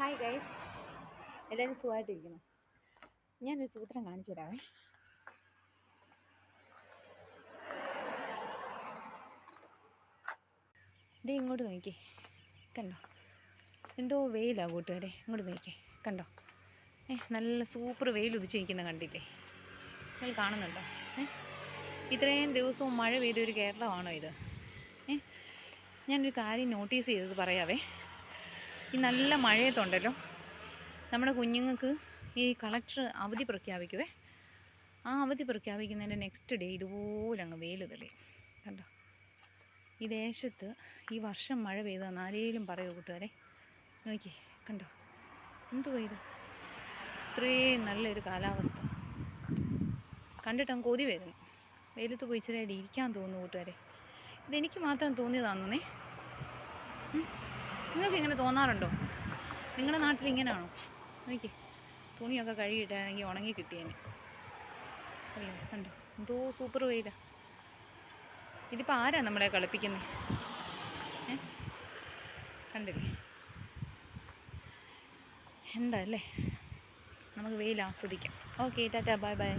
Hi guys, എല്ലാവരും സുഖമായിട്ടിരിക്കുന്നു. ഞാനൊരു സൂത്രം കാണിച്ചു തരാവേ. ദേ ഇങ്ങോട്ട് നോക്കി, കണ്ടോ? എന്തോ വെയിലാണ് കൂട്ടുകാരെ, ഇങ്ങോട്ട് നോക്കി, കണ്ടോ? നല്ല സൂപ്പർ വെയിൽ ഉദിച്ചിരിക്കുന്ന കണ്ടില്ലേ? നിങ്ങൾ കാണുന്നുണ്ടോ? ഇത്രയും ദിവസവും മഴ പെയ്തൊരു കേരളമാണോ ഇത്? ഞാനൊരു കാര്യം നോട്ടീസ് ചെയ്തത് പറയാവേ. ഈ നല്ല മഴയത്തുണ്ടല്ലോ, നമ്മുടെ കുഞ്ഞുങ്ങൾക്ക് ഈ കളക്ടർ അവധി പ്രഖ്യാപിക്കുവേ. ആ അവധി പ്രഖ്യാപിക്കുന്നതിൻ്റെ നെക്സ്റ്റ് ഡേ ഇതുപോലെ അങ്ങ് വെയിൽ തെളിയും. കണ്ടോ? ഈ ദേശത്ത് ഈ വർഷം മഴ പെയ്തതെന്ന് ആരെങ്കിലും പറയുമോ കൂട്ടുകാരെ? നോക്കി, കണ്ടോ? എന്തുവാ ഇത്? ഇത്രയും നല്ലൊരു കാലാവസ്ഥ കണ്ടിട്ടങ്ങ് കൊതി വരുന്നു. വെയിലത്ത് പോയി ഇച്ചിരി ഇരിക്കാൻ തോന്നുന്നു കൂട്ടുകാരെ. ഇതെനിക്ക് മാത്രം തോന്നിയതാണെന്നേ. നിങ്ങൾക്ക് ഇങ്ങനെ തോന്നാറുണ്ടോ? നിങ്ങളുടെ നാട്ടിൽ ഇങ്ങനെയാണോ? നോക്കി, തുണിയൊക്കെ കഴുകിയിട്ടാണെങ്കിൽ ഉണങ്ങി കിട്ടിയേനെ അല്ലേ? കണ്ടോ? എന്തോ സൂപ്പർ വെയിലാണ്. ഇതിപ്പോൾ ആരാ നമ്മളെ കളിപ്പിക്കുന്നത്? കണ്ടില്ലേ? എന്താ അല്ലേ? നമുക്ക് വെയിൽ ആസ്വദിക്കാം. Okay, Tata, bye bye.